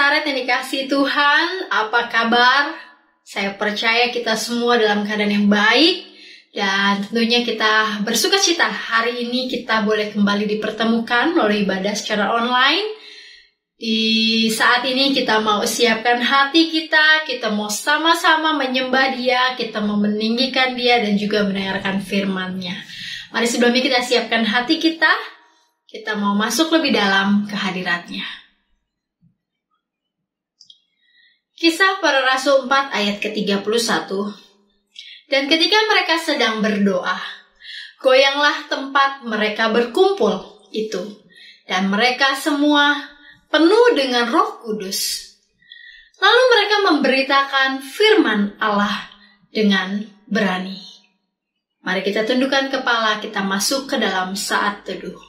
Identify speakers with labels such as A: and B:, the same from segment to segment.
A: karet yang dikasihi Tuhan, apa kabar? Saya percaya kita semua dalam keadaan yang baik. Dan tentunya kita bersuka cita hari ini kita boleh kembali dipertemukan melalui ibadah secara online. Di saat ini kita mau siapkan hati kita mau sama-sama menyembah Dia, kita mau meninggikan Dia dan juga mendengarkan firman-Nya. Mari sebelumnya kita siapkan hati kita mau masuk lebih dalam ke hadirat-Nya. Kisah Para Rasul 4 ayat ke-31. Dan ketika mereka sedang berdoa, goyanglah tempat mereka berkumpul itu, dan mereka semua penuh dengan Roh Kudus. Lalu mereka memberitakan firman Allah dengan berani. Mari kita tundukkan kepala, kita masuk ke dalam saat teduh.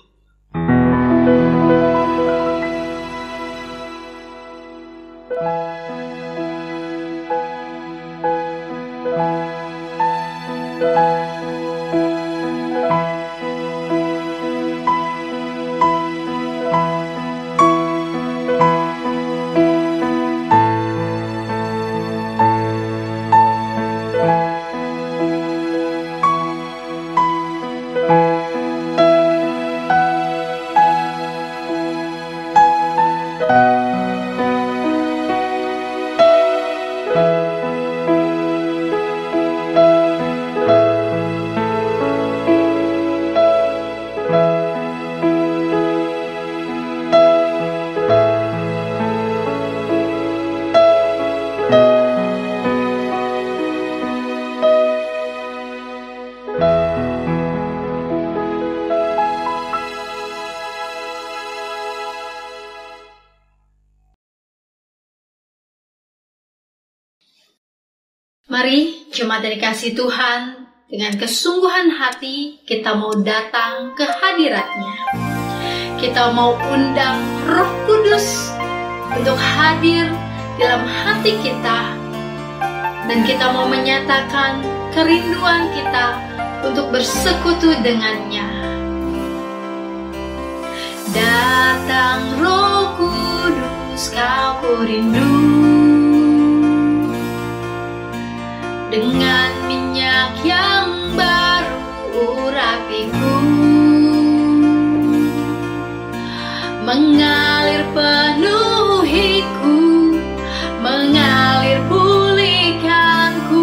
A: Mari jemaat yang dikasihi Tuhan, dengan kesungguhan hati kita mau datang ke hadirat-Nya. Kita mau undang Roh Kudus untuk hadir dalam hati kita. Dan kita mau menyatakan kerinduan kita untuk bersekutu dengan-Nya. Datang Roh Kudus, Kau ku rindu. Dengan minyak yang baru urapiku, mengalir penuhiku, mengalir pulihkanku.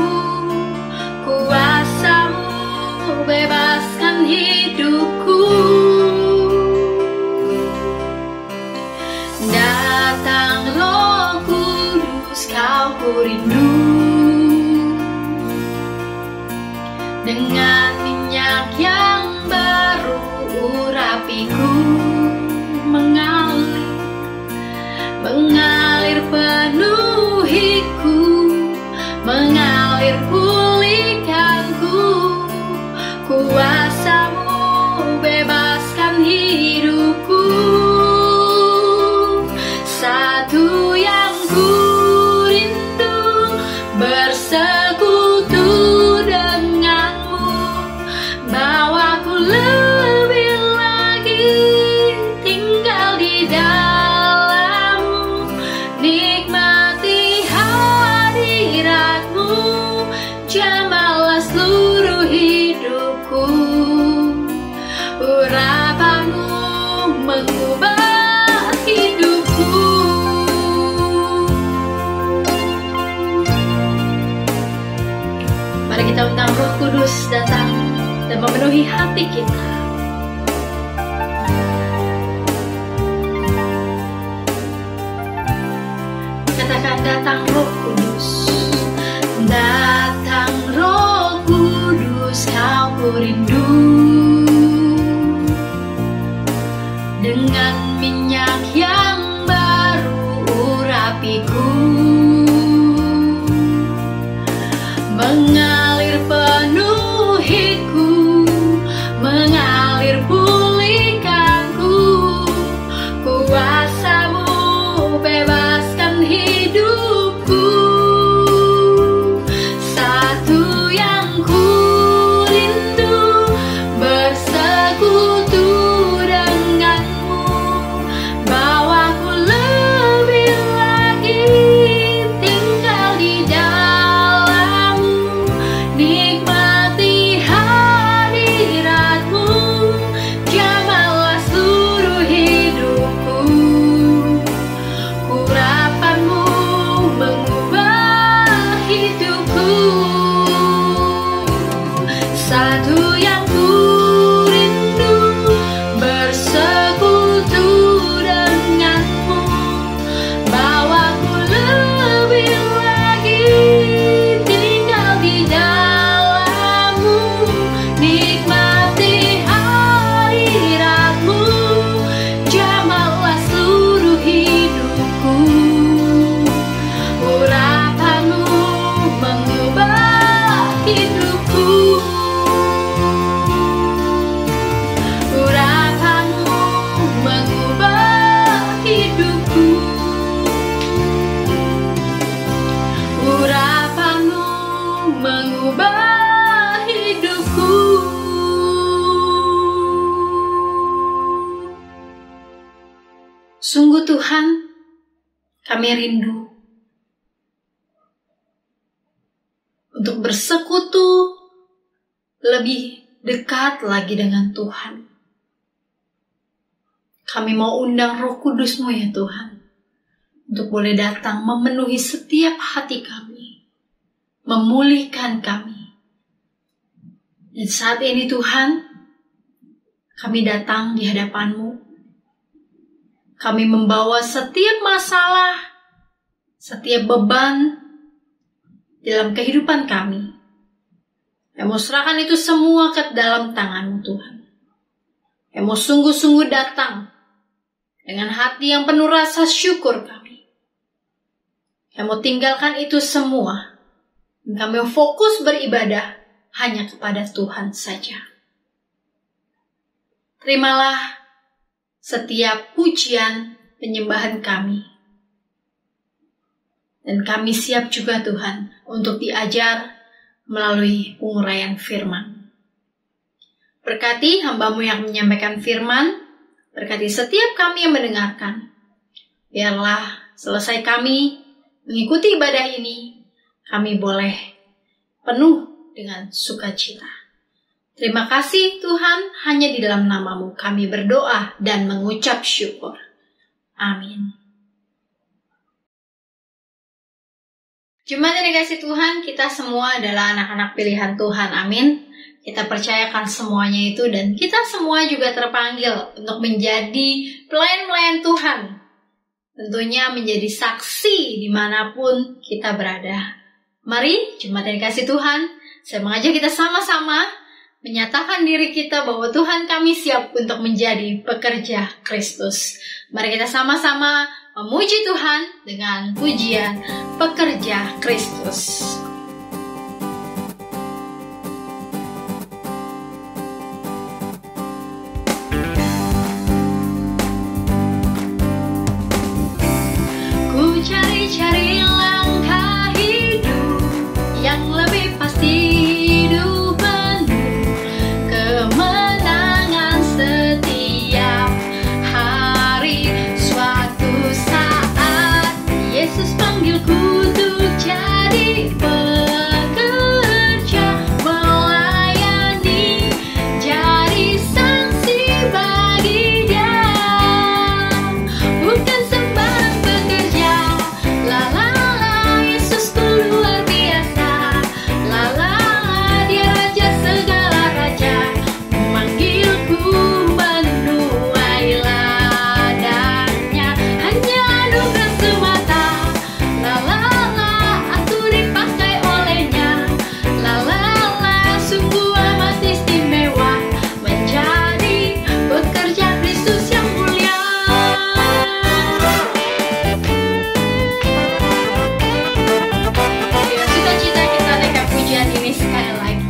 A: Kuasa-Mu bebaskan hidupku. Datang Roh Kudus, Kau ku rindu. Dengan minyak yang baru urapiku, mengalir penuhiku, mengalir pulihkanku. Kuasa-Mu bebaskan hidupku. Satu yang ku rindu, bersekutu denganmu, bawaku lebih lagi tinggal di dalam-Mu, nikmati hadirat-Mu, jamahlah seluruh hidupku. Urapan-Mu mengubah hidupku. Mari kita undang Roh Kudus datang dan memenuhi hati kita. Katakan, datang Roh Kudus. Datang Roh Kudus, Kau ku rindu. Dengan minyak yang baru urapiku, mengalir penuhiku, mengalir pulihkanku. Kuasa-Mu bebaskan hidupku. Satu yang ku rindu, Sungguh Tuhan, kami rindu untuk bersekutu lebih dekat lagi dengan Tuhan. Kami mau undang Roh Kudus-Mu ya Tuhan, untuk boleh datang memenuhi setiap hati kami, memulihkan kami. Dan saat ini Tuhan, kami datang di hadapan-Mu. Kami membawa setiap masalah, setiap beban dalam kehidupan kami. Kami mau serahkan itu semua ke dalam tangan-Mu Tuhan. Kami mau sungguh-sungguh datang dengan hati yang penuh rasa syukur kami. Kami mau tinggalkan itu semua. Dan kami mau fokus beribadah hanya kepada Tuhan saja. Terimalah setiap pujian penyembahan kami. Dan kami siap juga Tuhan untuk diajar melalui penguraian firman. Berkati hamba-Mu yang menyampaikan firman, berkati setiap kami yang mendengarkan. Biarlah selesai kami mengikuti ibadah ini, kami boleh penuh dengan sukacita. Terima kasih Tuhan, hanya di dalam nama-Mu kami berdoa dan mengucap syukur. Amin. Jemaat yang dikasihi Tuhan, kita semua adalah anak-anak pilihan Tuhan. Amin. Kita percayakan semuanya itu dan kita semua juga terpanggil untuk menjadi pelayan-pelayan Tuhan. Tentunya menjadi saksi dimanapun kita berada. Mari, jemaat yang dikasihi Tuhan, saya mengajak kita sama-sama menyatakan diri kita bahwa Tuhan kami siap untuk menjadi pekerja Kristus. Mari kita sama-sama memuji Tuhan dengan pujian pekerja Kristus. Ku cari-cari langkah hidup yang lebih pasti, hidup penuh kemenangan setiap hari. Suatu saat Yesus panggilku untuk jadi pekerja, melayani, jadi saksi bagi Dia. Bukan sembarang pekerja, la la la, Yesusku luar biasa. La la la, Dia Raja segala raja, memanggilku menuai ladangnya. Hanya anugerah semata. La la la, aku dipakai olehnya. La la la, sungguh amat istimewa, menjadi pekerja Kristus yang mulia. Dengan sukacita kita naikkan pujian ini sekali lagi.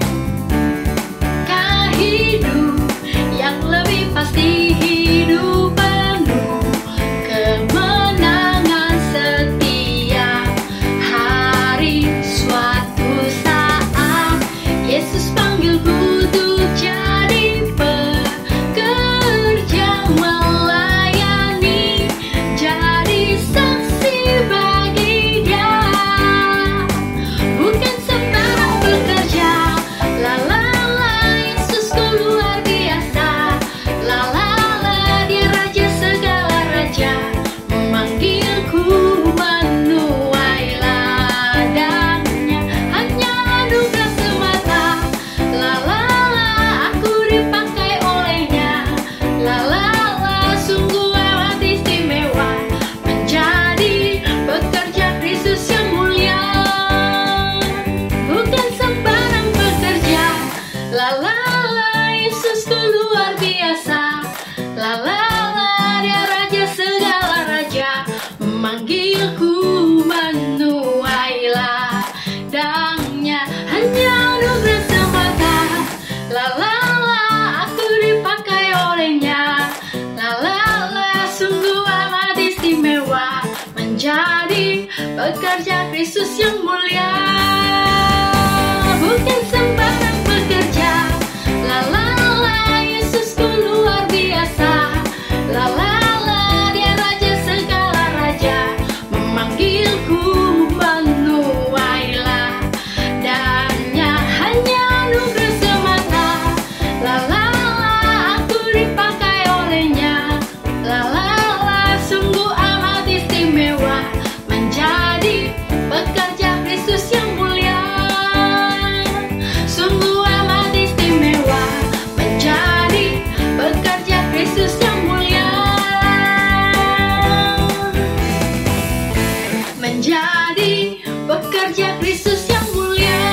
A: Hidup yang lebih pasti, hidup penuh kemenangan setiap hari. Suatu saat Yesus panggilku untuk jadi pekerja, melayani, jadi saksi bagi Dia. Bukan sembarang pekerja, la la la, Yesusku luar biasa. La la la, Dia Raja segala raja, memanggilku menuai ladangnya. Hanya anugerah semata. La la la, aku dipakai olehnya. La la la, sungguh amat istimewa, menjadi pekerja Kristus yang mulia. Bukan sembarang pekerja, la la la, Yesusku luar biasa. La la la, Dia Raja segala raja, memanggilku menuai ladangnya. Hanya anugerah semata. La la la, aku dipakai olehnya. La la la, sungguh amat istimewa, menjadi pekerja Kristus yang mulia. Bukan sembarang pekerja, la la la, Yesusku luar biasa. La la la, Dia Raja menjadi pekerja Kristus yang mulia.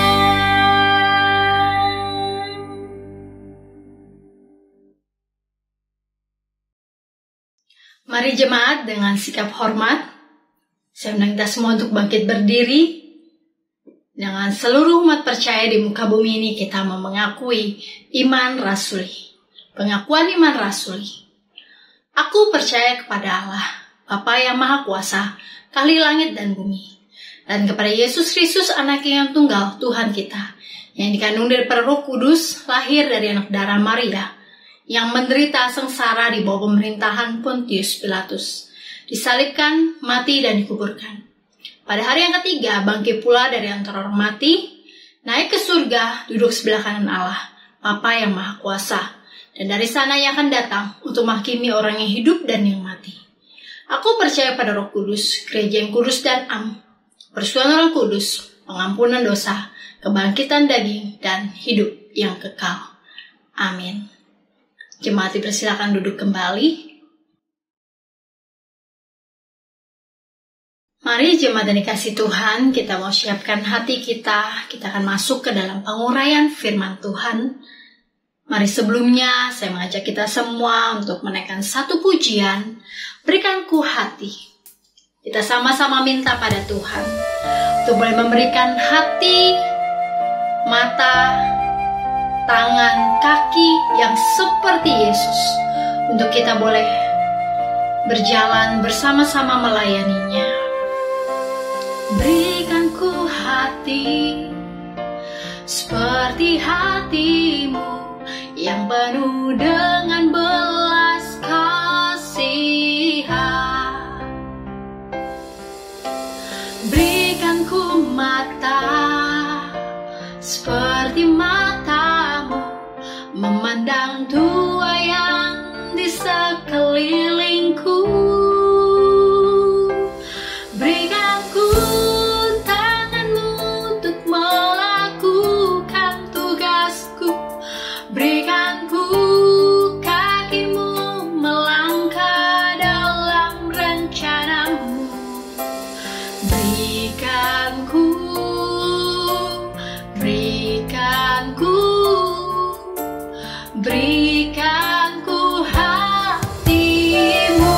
A: Mari jemaat, dengan sikap hormat, saya undang kita semua untuk bangkit berdiri. Dengan seluruh umat percaya di muka bumi ini, kita mau mengakui iman rasuli. Pengakuan iman rasuli. Aku percaya kepada Allah, Bapa yang Maha Kuasa, Kali langit dan bumi, dan kepada Yesus Kristus, Anak-Nya yang tunggal, Tuhan kita, yang dikandung dari Roh Kudus, lahir dari anak darah Maria, yang menderita sengsara di bawah pemerintahan Pontius Pilatus, disalibkan, mati, dan dikuburkan. Pada hari yang ketiga, bangkit pula dari antara orang mati, naik ke surga, duduk sebelah kanan Allah, Bapa yang Maha Kuasa, dan dari sana Ia akan datang untuk menghakimi orang yang hidup dan yang mati. Aku percaya pada Roh Kudus, gereja yang kudus dan am, persekutuan Orang Kudus, pengampunan dosa, kebangkitan daging, dan hidup yang kekal. Amin. Jemaat dipersilakan duduk kembali. Mari jemaat dan dikasih Tuhan, kita mau siapkan hati kita. Kita akan masuk ke dalam penguraian firman Tuhan. Mari sebelumnya saya mengajak kita semua untuk menaikkan satu pujian, Berikanku Hati. Kita sama-sama minta pada Tuhan untuk boleh memberikan hati, mata, tangan, kaki yang seperti Yesus, untuk kita boleh berjalan bersama-sama melayaninya. Berikanku hati seperti hatimu, yang penuh dengan belas kasihan. Berikanku mata seperti matamu, memandang tua yang di sekelilingku. Berikanku tanganmu untuk melakukan tugasku. Berikanku kakimu melangkah dalam rencanamu. Berikanku hatimu.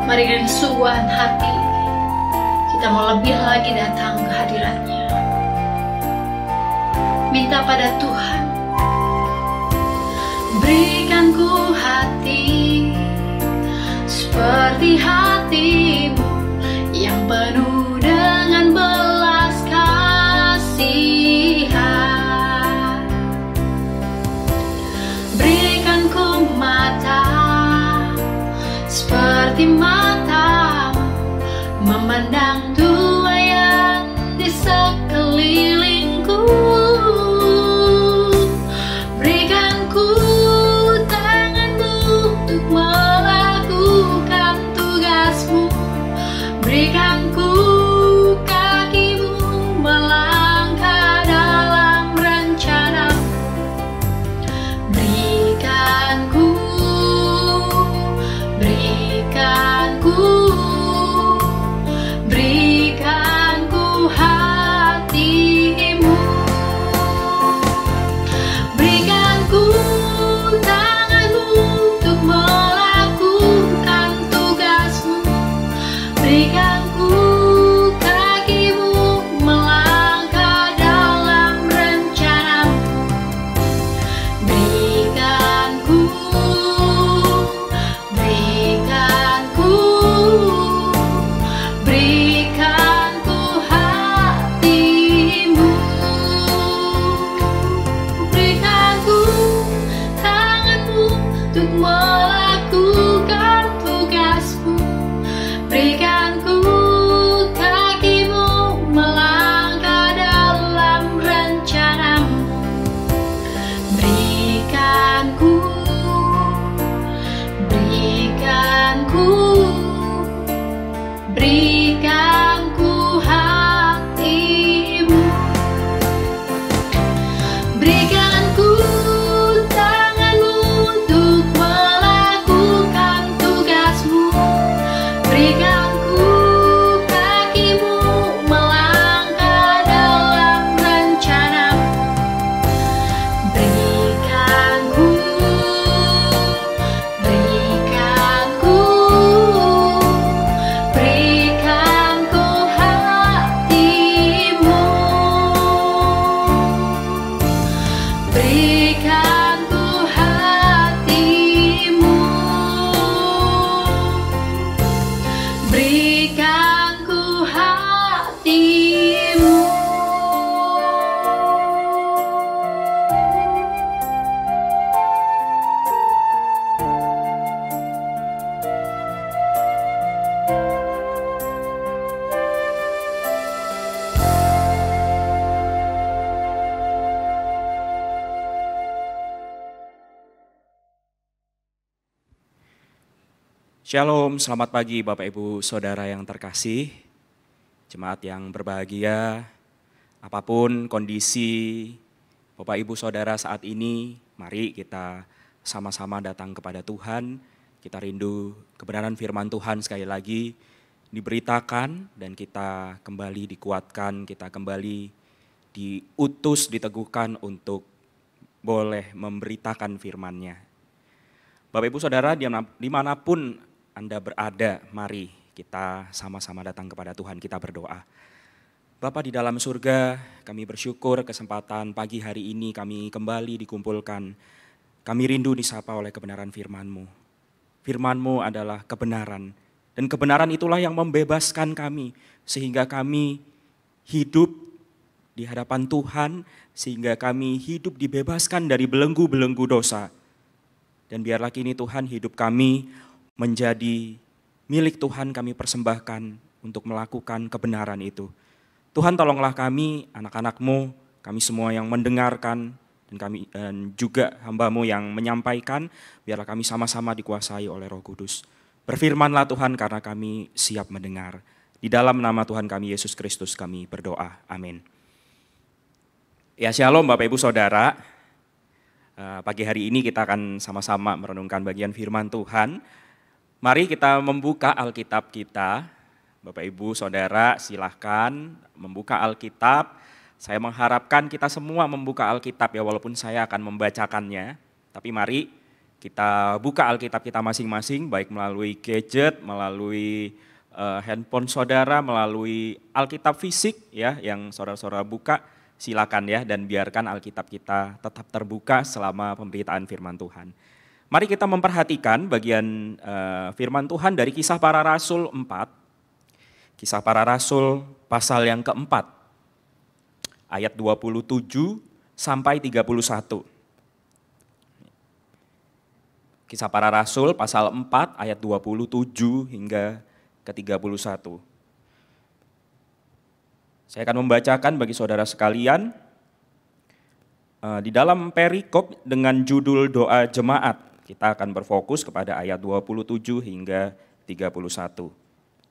A: Mari dengan kesungguhan hati kita mau lebih lagi datang ke hadirat-Nya. Minta pada Tuhan, berikanku hati seperti hatimu, yang penuh dengan belas kasihan. Berikanku mata seperti matamu, memandang tua yang di sekelilingku. Berikanku tanganmu untuk melakukan tugasmu. Berikanku kakimu melangkah dalam rencanamu. Berikanku hatimu. Berikanku tanganmu untuk melakukan tugasmu. Berikanku kakimu melangkah dalam rencanamu. Berikanku hatimu. Berikanku tanganmu untuk melakukan tugasmu. Berikanku Berikan ku hatimu.
B: Shalom, selamat pagi Bapak Ibu Saudara yang terkasih, jemaat yang berbahagia, apapun kondisi Bapak Ibu Saudara saat ini, mari kita sama-sama datang kepada Tuhan, kita rindu kebenaran firman Tuhan sekali lagi diberitakan dan kita kembali dikuatkan, kita kembali diutus, diteguhkan untuk boleh memberitakan firman-Nya. Bapak Ibu Saudara dimanapun Anda berada, mari kita sama-sama datang kepada Tuhan, kita berdoa. Bapa di dalam surga, kami bersyukur kesempatan pagi hari ini kami kembali dikumpulkan. Kami rindu disapa oleh kebenaran firman-Mu. Firman-Mu adalah kebenaran, dan kebenaran itulah yang membebaskan kami, sehingga kami hidup di hadapan Tuhan, sehingga kami hidup dibebaskan dari belenggu-belenggu dosa. Dan biarlah kini Tuhan hidup kami menjadi milik Tuhan, kami persembahkan untuk melakukan kebenaran itu. Tuhan tolonglah kami, anak-anak-Mu, kami semua yang mendengarkan, dan juga hamba-Mu yang menyampaikan, biarlah kami sama-sama dikuasai oleh Roh Kudus. Berfirmanlah Tuhan karena kami siap mendengar. Di dalam nama Tuhan kami Yesus Kristus kami berdoa, amin. Ya shalom Bapak Ibu Saudara, pagi hari ini kita akan sama-sama merenungkan bagian firman Tuhan. Mari kita membuka Alkitab kita. Bapak Ibu Saudara silahkan membuka Alkitab. Saya mengharapkan kita semua membuka Alkitab ya, walaupun saya akan membacakannya. Tapi mari kita buka Alkitab kita masing-masing, baik melalui gadget, melalui handphone saudara, melalui Alkitab fisik ya yang saudara-saudara buka. Silakan ya, dan biarkan Alkitab kita tetap terbuka selama pemberitaan firman Tuhan. Mari kita memperhatikan bagian firman Tuhan dari Kisah Para Rasul 4. Kisah Para Rasul pasal yang keempat, ayat 27 sampai 31. Kisah Para Rasul pasal 4 ayat 27 hingga ke 31. Saya akan membacakan bagi saudara sekalian di dalam perikop dengan judul doa jemaat. Kita akan berfokus kepada ayat 27 hingga 31.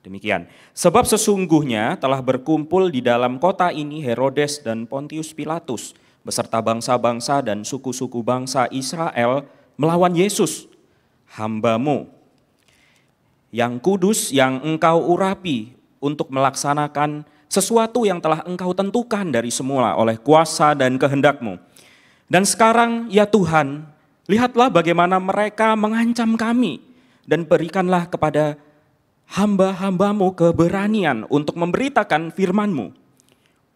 B: Demikian. Sebab sesungguhnya telah berkumpul di dalam kota ini Herodes dan Pontius Pilatus beserta bangsa-bangsa dan suku-suku bangsa Israel melawan Yesus, hamba-Mu, yang kudus yang Engkau urapi untuk melaksanakan sesuatu yang telah Engkau tentukan dari semula oleh kuasa dan kehendak-Mu. Dan sekarang ya Tuhan, lihatlah bagaimana mereka mengancam kami, dan berikanlah kepada hamba-hamba-Mu keberanian untuk memberitakan firman-Mu.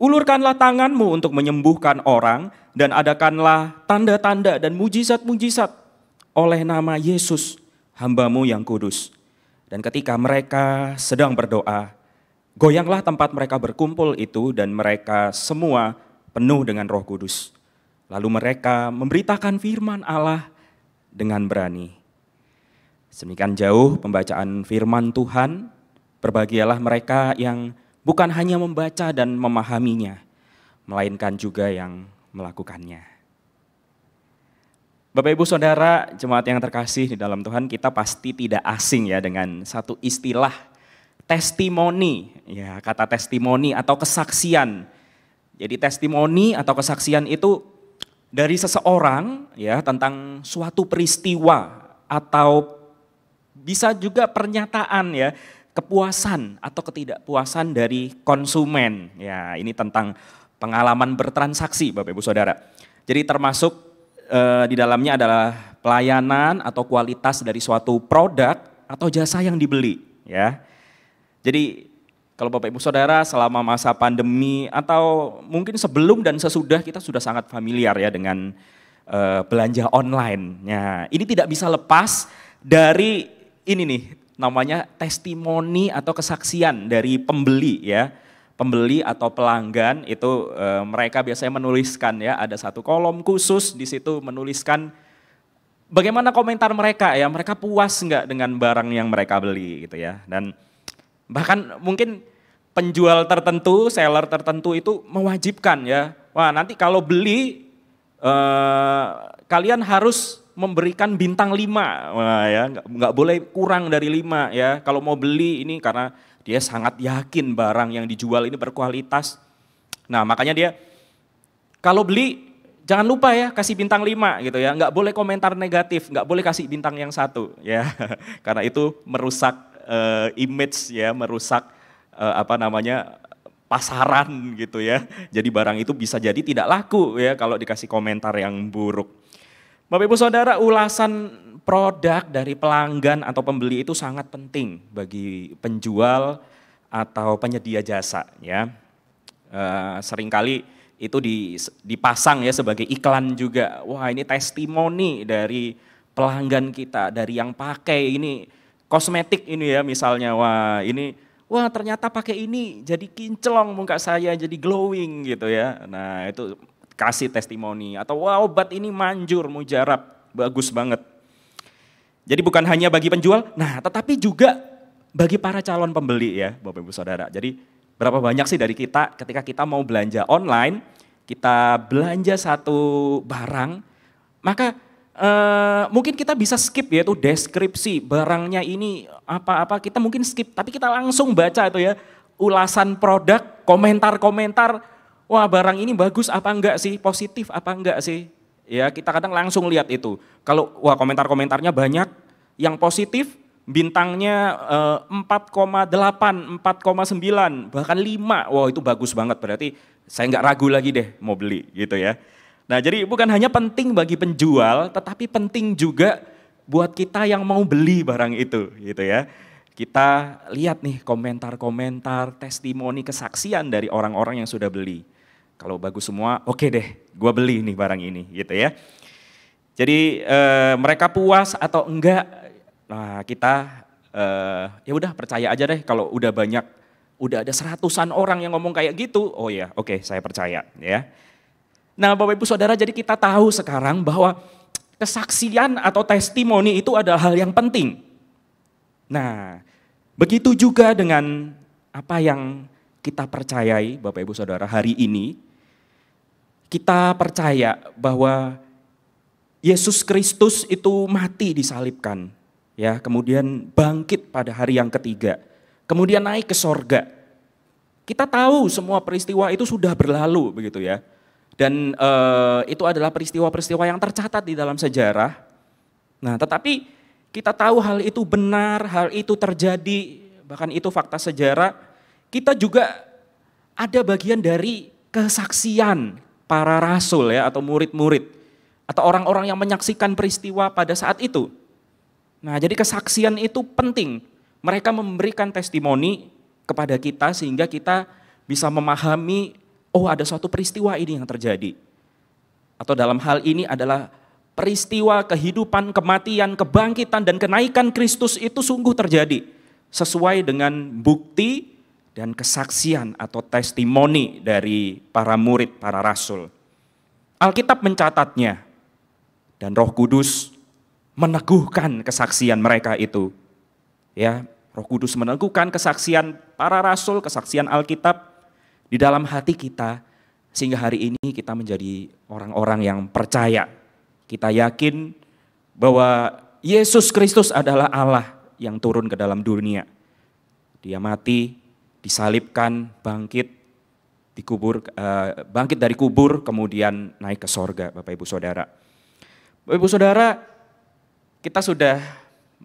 B: Ulurkanlah tangan-Mu untuk menyembuhkan orang, dan adakanlah tanda-tanda dan mujizat-mujizat oleh nama Yesus, hamba-Mu yang kudus. Dan ketika mereka sedang berdoa, goyanglah tempat mereka berkumpul itu, dan mereka semua penuh dengan Roh Kudus. Lalu mereka memberitakan firman Allah dengan berani. Sedemikian jauh pembacaan firman Tuhan. Berbahagialah mereka yang bukan hanya membaca dan memahaminya, melainkan juga yang melakukannya. Bapak Ibu Saudara, jemaat yang terkasih di dalam Tuhan, kita pasti tidak asing ya dengan satu istilah testimoni, ya kata testimoni atau kesaksian. Jadi testimoni atau kesaksian itu dari seseorang ya tentang suatu peristiwa atau bisa juga pernyataan ya kepuasan atau ketidakpuasan dari konsumen. Ya ini tentang pengalaman bertransaksi Bapak Ibu Saudara. Jadi termasuk di dalamnya adalah pelayanan atau kualitas dari suatu produk atau jasa yang dibeli ya. Jadi kalau Bapak Ibu Saudara selama masa pandemi atau mungkin sebelum dan sesudah kita sudah sangat familiar ya dengan belanja online. Ya, ini tidak bisa lepas dari ini nih, namanya testimoni atau kesaksian dari pembeli ya. Pembeli atau pelanggan itu mereka biasanya menuliskan ya, ada satu kolom khusus di situ menuliskan bagaimana komentar mereka ya, mereka puas nggak dengan barang yang mereka beli gitu ya. Dan bahkan mungkin penjual tertentu, seller tertentu itu mewajibkan ya, wah nanti kalau beli kalian harus memberikan bintang 5, wah ya nggak boleh kurang dari 5 ya. Kalau mau beli ini karena dia sangat yakin barang yang dijual ini berkualitas. Nah makanya dia kalau beli jangan lupa ya kasih bintang 5 gitu ya. Nggak boleh komentar negatif, nggak boleh kasih bintang yang 1 ya. Karena itu merusak image ya, merusak pasaran gitu ya. Jadi barang itu bisa jadi tidak laku ya kalau dikasih komentar yang buruk. Bapak Ibu Saudara, ulasan produk dari pelanggan atau pembeli itu sangat penting bagi penjual atau penyedia jasa ya. Seringkali itu dipasang ya sebagai iklan juga. Wah ini testimoni dari pelanggan kita, dari yang pakai ini kosmetik ini ya misalnya. Wah ternyata pakai ini jadi kinclong muka saya, jadi glowing gitu ya. Nah itu kasih testimoni. Atau wah obat ini manjur, mujarab, bagus banget. Jadi bukan hanya bagi penjual, nah tetapi juga bagi para calon pembeli ya Bapak Ibu Saudara. Jadi berapa banyak sih dari kita ketika kita mau belanja online, kita belanja satu barang, maka mungkin kita bisa skip ya itu deskripsi barangnya ini apa-apa, kita mungkin skip, tapi kita langsung baca itu ya ulasan produk, komentar-komentar, wah barang ini bagus apa enggak sih, positif apa enggak sih. Ya kita kadang langsung lihat itu. Kalau wah komentar-komentarnya banyak, yang positif bintangnya 4,8, 4,9, bahkan 5. Wah itu bagus banget, berarti saya nggak ragu lagi deh mau beli gitu ya. Nah jadi bukan hanya penting bagi penjual, tetapi penting juga buat kita yang mau beli barang itu gitu ya. Kita lihat nih komentar-komentar, testimoni, kesaksian dari orang-orang yang sudah beli. Kalau bagus semua, oke deh, gue beli nih barang ini, gitu ya. Jadi mereka puas atau enggak, nah kita ya udah percaya aja deh. Kalau udah banyak, udah ada 100-an orang yang ngomong kayak gitu, oh ya, oke, saya percaya, ya. Nah, Bapak Ibu Saudara, jadi kita tahu sekarang bahwa kesaksian atau testimoni itu adalah hal yang penting. Nah, begitu juga dengan apa yang kita percayai, Bapak Ibu Saudara, hari ini. Kita percaya bahwa Yesus Kristus itu mati disalibkan, ya, kemudian bangkit pada hari yang ketiga, kemudian naik ke sorga. Kita tahu semua peristiwa itu sudah berlalu begitu ya, dan itu adalah peristiwa-peristiwa yang tercatat di dalam sejarah. Nah, tetapi kita tahu hal itu benar, hal itu terjadi, bahkan itu fakta sejarah. Kita juga ada bagian dari kesaksian para rasul ya, atau murid-murid, atau orang-orang yang menyaksikan peristiwa pada saat itu. Nah, jadi kesaksian itu penting. Mereka memberikan testimoni kepada kita sehingga kita bisa memahami, oh ada suatu peristiwa ini yang terjadi. Atau dalam hal ini adalah peristiwa kehidupan, kematian, kebangkitan, dan kenaikan Kristus itu sungguh terjadi. Sesuai dengan bukti dan kesaksian atau testimoni dari para murid, para rasul. Alkitab mencatatnya, dan Roh Kudus meneguhkan kesaksian mereka itu. Ya, Roh Kudus meneguhkan kesaksian para rasul, kesaksian Alkitab di dalam hati kita, sehingga hari ini kita menjadi orang-orang yang percaya. Kita yakin bahwa Yesus Kristus adalah Allah yang turun ke dalam dunia. Dia mati, disalibkan, bangkit, bangkit dari kubur, kemudian naik ke sorga, Bapak Ibu Saudara. Bapak Ibu Saudara, kita sudah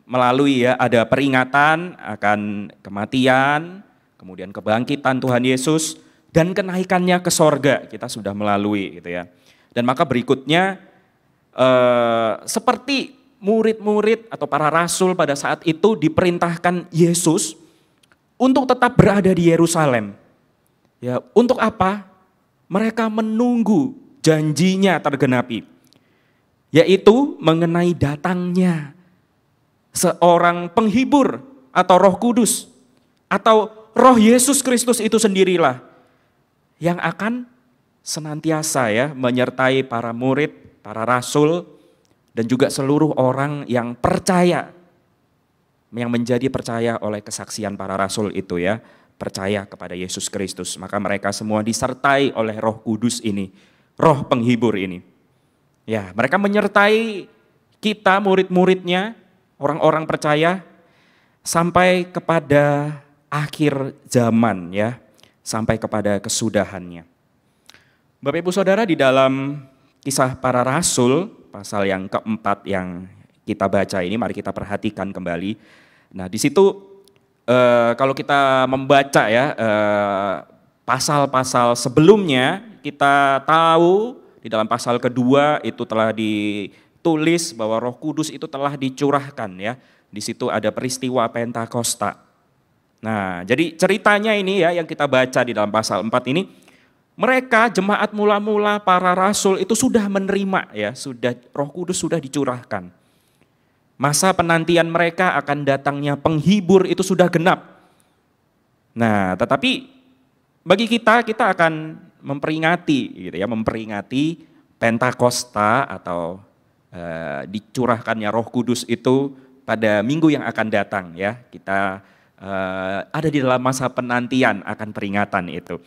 B: melalui ya, ada peringatan akan kematian, kemudian kebangkitan Tuhan Yesus, dan kenaikannya ke sorga, kita sudah melalui gitu ya. Dan maka berikutnya, seperti murid-murid atau para rasul pada saat itu diperintahkan Yesus untuk tetap berada di Yerusalem. Ya, untuk apa? Mereka menunggu janjinya tergenapi. Yaitu mengenai datangnya seorang penghibur atau Roh Kudus atau Roh Yesus Kristus itu sendirilah yang akan senantiasa ya menyertai para murid, para rasul dan juga seluruh orang yang percaya, yang menjadi percaya oleh kesaksian para rasul itu ya, percaya kepada Yesus Kristus. Maka mereka semua disertai oleh Roh Kudus ini, Roh penghibur ini. Ya, mereka menyertai kita murid-muridnya, orang-orang percaya sampai kepada akhir zaman ya, sampai kepada kesudahannya. Bapak Ibu Saudara, di dalam Kisah Para Rasul pasal yang keempat yang kita baca ini, mari kita perhatikan kembali. Nah, di situ kalau kita membaca ya pasal-pasal sebelumnya, kita tahu di dalam pasal kedua itu telah ditulis bahwa Roh Kudus itu telah dicurahkan ya. Di situ ada peristiwa Pentakosta. Nah, jadi ceritanya ini ya yang kita baca di dalam pasal 4 ini, mereka jemaat mula-mula para rasul itu sudah menerima ya, sudah Roh Kudus sudah dicurahkan. Masa penantian mereka akan datangnya penghibur itu sudah genap. Nah, tetapi bagi kita akan memperingati gitu ya, memperingati Pentakosta atau dicurahkannya Roh Kudus itu pada minggu yang akan datang ya. Kita ada di dalam masa penantian akan peringatan itu.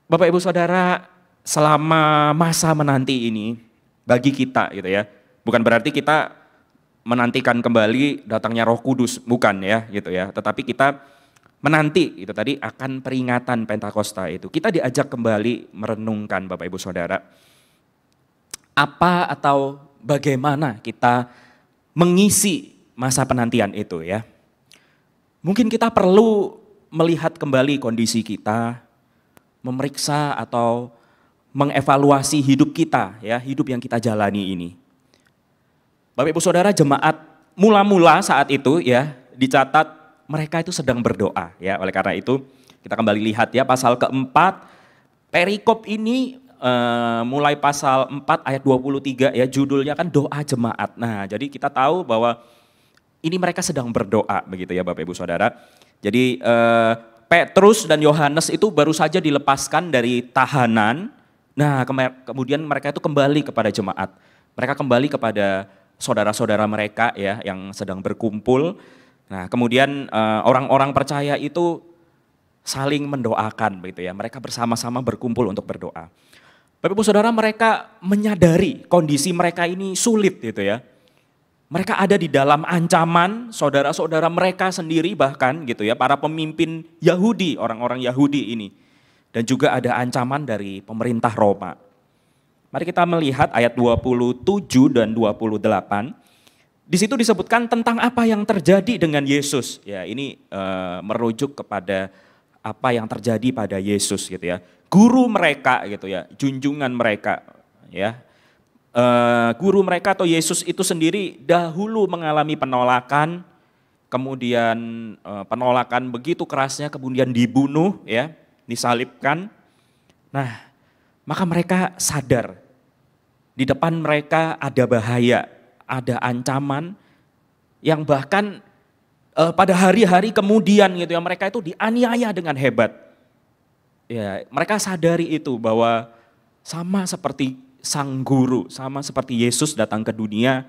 B: Bapak Ibu Saudara, selama masa menanti ini bagi kita gitu ya, bukan berarti kita menantikan kembali datangnya Roh Kudus, bukan ya gitu ya, tetapi kita menanti itu tadi akan peringatan Pentakosta itu. Kita diajak kembali merenungkan Bapak Ibu Saudara, apa atau bagaimana kita mengisi masa penantian itu ya. Mungkin kita perlu melihat kembali kondisi kita, memeriksa atau mengevaluasi hidup kita ya, hidup yang kita jalani ini. Bapak Ibu Saudara, jemaat mula-mula saat itu ya dicatat mereka itu sedang berdoa ya. Oleh karena itu kita kembali lihat ya pasal keempat, perikop ini mulai pasal 4 ayat 23 ya, judulnya kan doa jemaat. Nah, jadi kita tahu bahwa ini mereka sedang berdoa begitu ya Bapak Ibu Saudara. Jadi Petrus dan Yohanes itu baru saja dilepaskan dari tahanan. Nah, kemudian mereka itu kembali kepada jemaat. Mereka kembali kepada saudara-saudara mereka ya yang sedang berkumpul. Nah, kemudian orang-orang percaya itu saling mendoakan begitu ya. Mereka bersama-sama berkumpul untuk berdoa. Bapak Ibu Saudara, mereka menyadari kondisi mereka ini sulit gitu ya. Mereka ada di dalam ancaman, saudara-saudara mereka sendiri bahkan gitu ya, para pemimpin Yahudi, orang-orang Yahudi ini. Dan juga ada ancaman dari pemerintah Roma. Mari kita melihat ayat 27 dan 28. Di situ disebutkan tentang apa yang terjadi dengan Yesus. Ya, ini merujuk kepada apa yang terjadi pada Yesus gitu ya. Guru mereka gitu ya, junjungan mereka ya. Guru mereka atau Yesus itu sendiri dahulu mengalami penolakan, kemudian penolakan begitu kerasnya, kemudian dibunuh ya, disalibkan. Nah, maka mereka sadar di depan mereka ada bahaya, ada ancaman yang bahkan pada hari-hari kemudian gitu ya, mereka itu dianiaya dengan hebat. Ya, mereka sadari itu bahwa sama seperti sang guru, sama seperti Yesus datang ke dunia,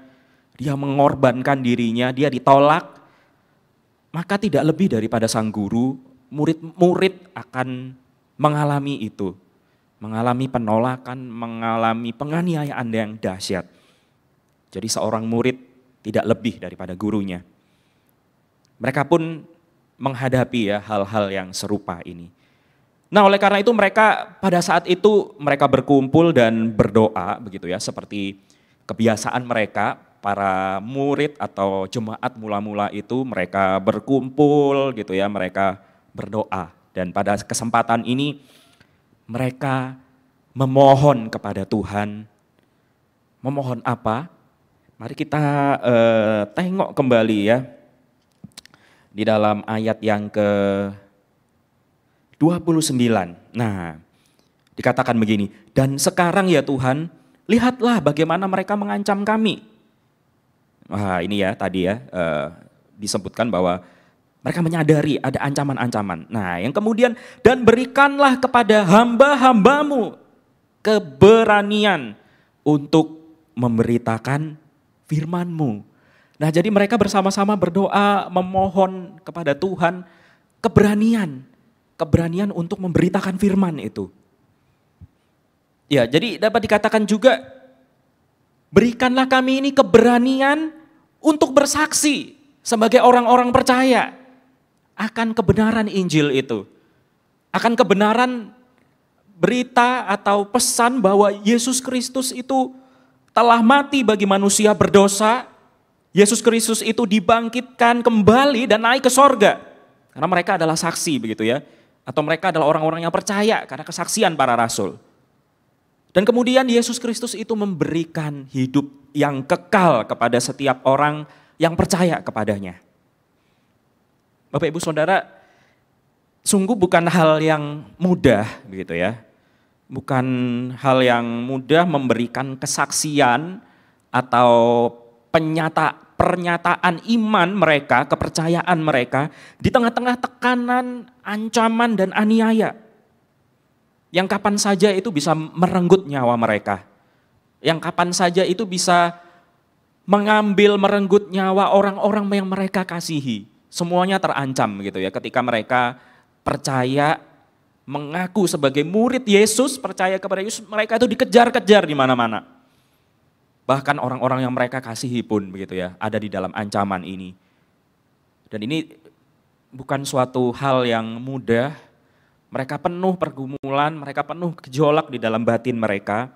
B: dia mengorbankan dirinya, dia ditolak, maka tidak lebih daripada sang guru, murid-murid akan mengalami itu, mengalami penolakan, mengalami penganiayaan yang dahsyat. Jadi seorang murid tidak lebih daripada gurunya. Mereka pun menghadapi ya hal-hal yang serupa ini. Nah, oleh karena itu mereka pada saat itu mereka berkumpul dan berdoa begitu ya, seperti kebiasaan mereka, para murid atau jemaat mula-mula itu mereka berkumpul gitu ya, mereka berdoa. Dan pada kesempatan ini mereka memohon kepada Tuhan. Memohon apa? Mari kita tengok kembali ya di dalam ayat yang ke-29. Nah, dikatakan begini, dan sekarang ya Tuhan, lihatlah bagaimana mereka mengancam kami. Wah, ini ya tadi ya, disebutkan bahwa mereka menyadari ada ancaman-ancaman. Nah, yang kemudian, dan berikanlah kepada hamba-hambamu keberanian untuk memberitakan firman-Mu. Nah, jadi mereka bersama-sama berdoa, memohon kepada Tuhan keberanian untuk memberitakan firman itu. Ya, jadi dapat dikatakan juga, berikanlah kami ini keberanian untuk bersaksi sebagai orang-orang percaya akan kebenaran Injil itu. Akan kebenaran berita atau pesan bahwa Yesus Kristus itu telah mati bagi manusia berdosa. Yesus Kristus itu dibangkitkan kembali dan naik ke sorga. Karena mereka adalah saksi begitu ya. Atau mereka adalah orang-orang yang percaya karena kesaksian para rasul. Dan kemudian Yesus Kristus itu memberikan hidup yang kekal kepada setiap orang yang percaya kepadanya. Bapak Ibu Saudara, sungguh bukan hal yang mudah begitu ya. Bukan hal yang mudah memberikan kesaksian atau pernyataan iman mereka, kepercayaan mereka di tengah-tengah tekanan, ancaman dan aniaya. Yang kapan saja itu bisa merenggut nyawa mereka. Yang kapan saja itu bisa merenggut nyawa orang-orang yang mereka kasihi. Semuanya terancam gitu ya ketika mereka percaya, mengaku sebagai murid Yesus, percaya kepada Yesus, mereka itu dikejar-kejar di mana-mana. Bahkan orang-orang yang mereka kasihi pun begitu ya, ada di dalam ancaman ini. Dan ini bukan suatu hal yang mudah. Mereka penuh pergumulan, mereka penuh gejolak di dalam batin mereka.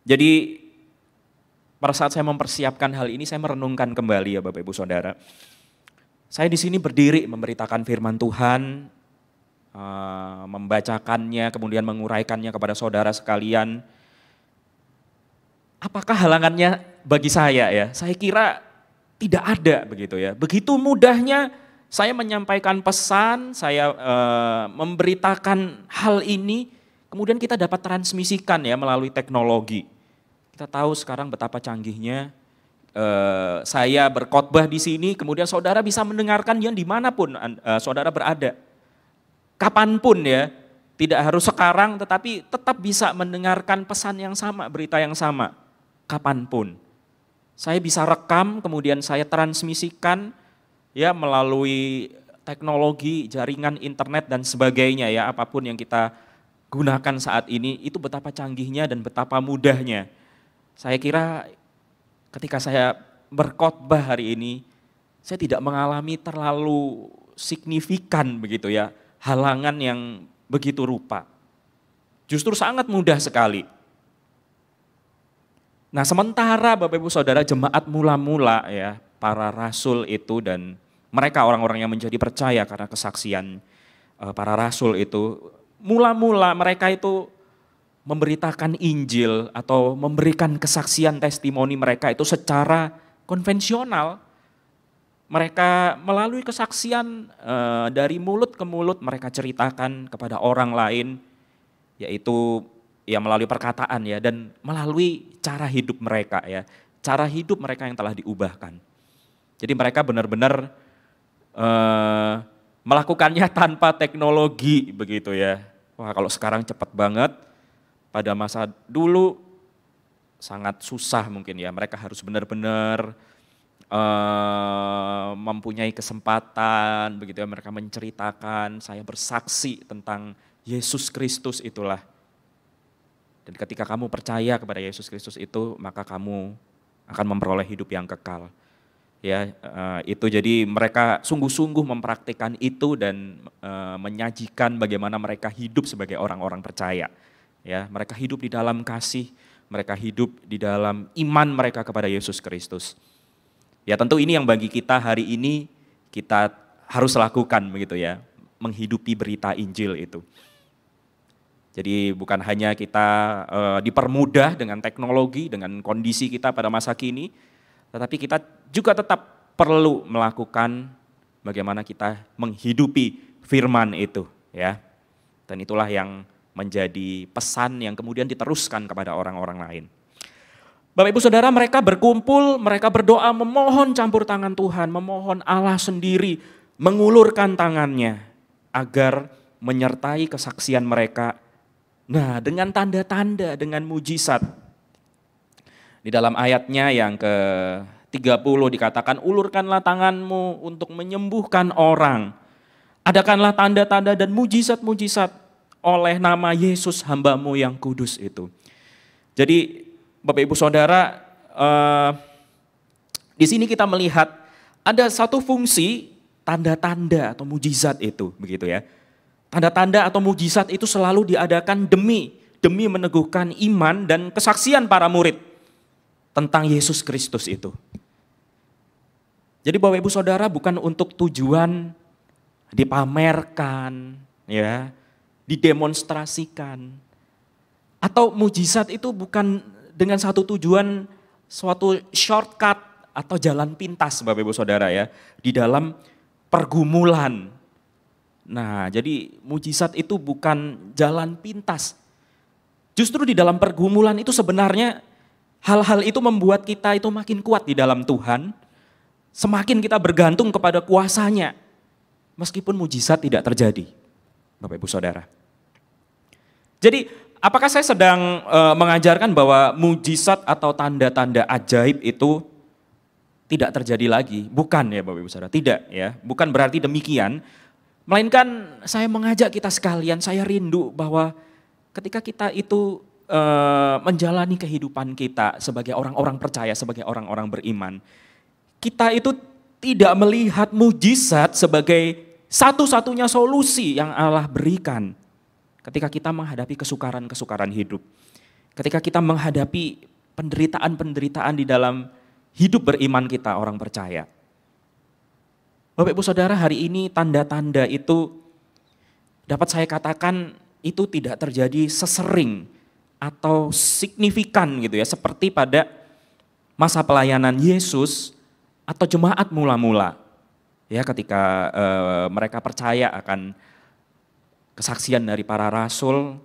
B: Jadi pada saat saya mempersiapkan hal ini, saya merenungkan kembali ya Bapak Ibu Saudara. Saya di sini berdiri memberitakan firman Tuhan, membacakannya, kemudian menguraikannya kepada saudara sekalian. Apakah halangannya bagi saya ya? Saya kira tidak ada begitu ya. Begitu mudahnya saya menyampaikan pesan, saya memberitakan hal ini, kemudian kita dapat transmisikan ya melalui teknologi. Kita tahu sekarang betapa canggihnya. Saya berkhotbah di sini, kemudian saudara bisa mendengarkan yang dimanapun saudara berada. Kapanpun ya, tidak harus sekarang tetapi tetap bisa mendengarkan pesan yang sama, berita yang sama, kapanpun. Saya bisa rekam, kemudian saya transmisikan ya melalui teknologi, jaringan internet dan sebagainya ya, apapun yang kita gunakan saat ini, itu betapa canggihnya dan betapa mudahnya. Saya kira ketika saya berkhotbah hari ini, saya tidak mengalami terlalu signifikan begitu ya, halangan yang begitu rupa. Justru sangat mudah sekali. Nah, sementara Bapak Ibu Saudara jemaat mula-mula ya, para rasul itu dan mereka orang-orang yang menjadi percaya karena kesaksian para rasul itu, mula-mula mereka itu memberitakan Injil atau memberikan kesaksian testimoni mereka itu secara konvensional. Mereka melalui kesaksian dari mulut ke mulut mereka ceritakan kepada orang lain, yaitu ya melalui perkataan ya, dan melalui cara hidup mereka ya, cara hidup mereka yang telah diubahkan. Jadi mereka benar-benar melakukannya tanpa teknologi begitu ya. Wah, kalau sekarang cepat banget. Pada masa dulu sangat susah mungkin ya, mereka harus benar-benar mempunyai kesempatan begitu ya, mereka menceritakan, saya bersaksi tentang Yesus Kristus itulah. Dan ketika kamu percaya kepada Yesus Kristus itu, maka kamu akan memperoleh hidup yang kekal. Ya, itu jadi mereka sungguh-sungguh mempraktikkan itu dan menyajikan bagaimana mereka hidup sebagai orang-orang percaya. Ya, mereka hidup di dalam kasih, mereka hidup di dalam iman mereka kepada Yesus Kristus. Ya, tentu ini yang bagi kita hari ini kita harus lakukan begitu ya, menghidupi berita Injil itu. Jadi bukan hanya kita dipermudah dengan teknologi, dengan kondisi kita pada masa kini, tetapi kita juga tetap perlu melakukan bagaimana kita menghidupi firman itu ya. Dan itulah yang menjadi pesan yang kemudian diteruskan kepada orang-orang lain. Bapak Ibu Saudara, mereka berkumpul, mereka berdoa memohon campur tangan Tuhan, memohon Allah sendiri mengulurkan tangannya agar menyertai kesaksian mereka. Nah, dengan tanda-tanda, dengan mujizat. Di dalam ayatnya yang ke-30 dikatakan, ulurkanlah tanganmu untuk menyembuhkan orang. Adakanlah tanda-tanda dan mujizat-mujizat oleh nama Yesus hamba-Mu yang kudus itu. Jadi Bapak Ibu Saudara, di sini kita melihat ada satu fungsi tanda-tanda atau mujizat itu, begitu ya. Tanda-tanda atau mujizat itu selalu diadakan demi meneguhkan iman dan kesaksian para murid tentang Yesus Kristus itu. Jadi Bapak Ibu Saudara, bukan untuk tujuan dipamerkan, ya, didemonstrasikan. Atau mujizat itu bukan dengan satu tujuan, suatu shortcut atau jalan pintas Bapak Ibu Saudara ya, di dalam pergumulan. Nah, jadi mujizat itu bukan jalan pintas. Justru di dalam pergumulan itu sebenarnya hal-hal itu membuat kita itu makin kuat di dalam Tuhan, semakin kita bergantung kepada kuasa-Nya, meskipun mujizat tidak terjadi, Bapak Ibu Saudara. Jadi, apakah saya sedang mengajarkan bahwa mujizat atau tanda-tanda ajaib itu tidak terjadi lagi? Bukan ya Bapak Ibu Saudara, tidak ya. Bukan berarti demikian. Melainkan saya mengajak kita sekalian, saya rindu bahwa ketika kita itu menjalani kehidupan kita sebagai orang-orang percaya, sebagai orang-orang beriman, kita itu tidak melihat mujizat sebagai satu-satunya solusi yang Allah berikan ketika kita menghadapi kesukaran-kesukaran hidup. Ketika kita menghadapi penderitaan-penderitaan di dalam hidup beriman kita, orang percaya. Bapak Ibu Saudara, hari ini tanda-tanda itu dapat saya katakan itu tidak terjadi sesering atau signifikan gitu ya, seperti pada masa pelayanan Yesus atau jemaat mula-mula. Ya, ketika mereka percaya akan kesaksian dari para rasul.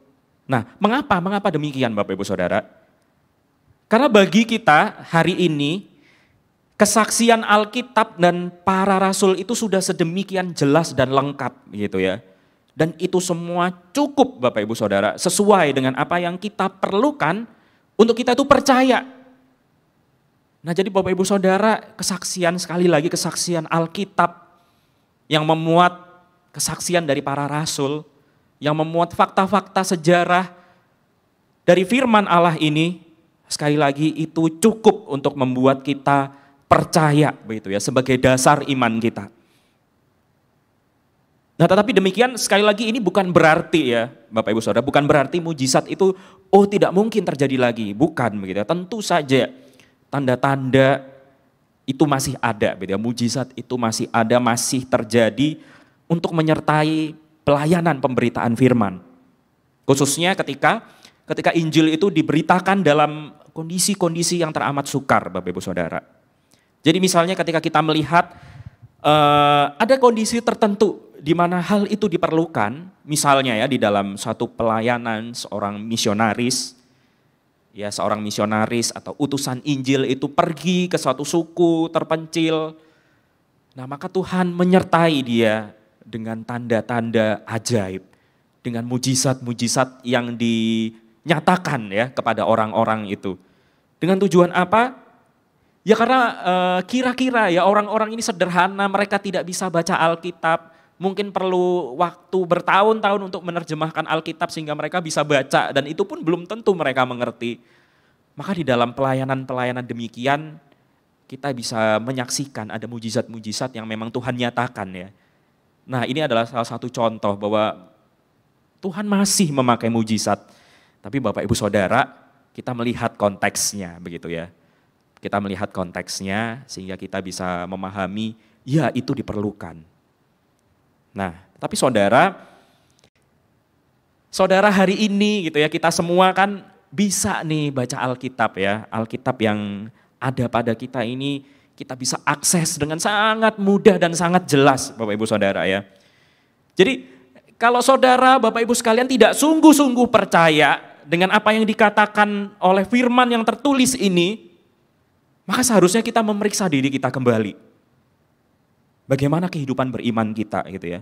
B: Nah, mengapa demikian Bapak Ibu Saudara? Karena bagi kita hari ini kesaksian Alkitab dan para rasul itu sudah sedemikian jelas dan lengkap gitu ya. Dan itu semua cukup Bapak Ibu Saudara, sesuai dengan apa yang kita perlukan untuk kita itu percaya. Nah, jadi Bapak Ibu Saudara, kesaksian sekali lagi kesaksian Alkitab yang memuat kesaksian dari para rasul, yang memuat fakta-fakta sejarah dari firman Allah ini, sekali lagi itu cukup untuk membuat kita percaya begitu ya, sebagai dasar iman kita. Nah, tetapi demikian sekali lagi ini bukan berarti ya Bapak Ibu Saudara, bukan berarti mujizat itu tidak mungkin terjadi lagi, bukan begitu ya. Tentu saja tanda-tanda itu masih ada, begitu ya. Mujizat itu masih ada, masih terjadi untuk menyertai pelayanan pemberitaan firman. Khususnya ketika Injil itu diberitakan dalam kondisi-kondisi yang teramat sukar Bapak Ibu Saudara. Jadi misalnya ketika kita melihat ada kondisi tertentu di mana hal itu diperlukan, misalnya ya di dalam satu pelayanan seorang misionaris, ya seorang misionaris atau utusan Injil itu pergi ke suatu suku terpencil, nah maka Tuhan menyertai dia dengan tanda-tanda ajaib, dengan mujizat-mujizat yang dinyatakan ya kepada orang-orang itu. Dengan tujuan apa? Ya karena kira-kira ya orang-orang ini sederhana, mereka tidak bisa baca Alkitab, mungkin perlu waktu bertahun-tahun untuk menerjemahkan Alkitab sehingga mereka bisa baca, dan itu pun belum tentu mereka mengerti. Maka di dalam pelayanan-pelayanan demikian kita bisa menyaksikan ada mujizat-mujizat yang memang Tuhan nyatakan ya. Nah, ini adalah salah satu contoh bahwa Tuhan masih memakai mujizat. Tapi Bapak Ibu Saudara, kita melihat konteksnya begitu ya. Kita melihat konteksnya sehingga kita bisa memahami ya itu diperlukan. Nah, tapi saudara hari ini gitu ya, kita semua kan bisa nih baca Alkitab ya. Alkitab yang ada pada kita ini kita bisa akses dengan sangat mudah dan sangat jelas Bapak Ibu Saudara ya. Jadi kalau saudara Bapak Ibu sekalian tidak sungguh-sungguh percaya dengan apa yang dikatakan oleh firman yang tertulis ini, maka seharusnya kita memeriksa diri kita kembali. Bagaimana kehidupan beriman kita gitu ya.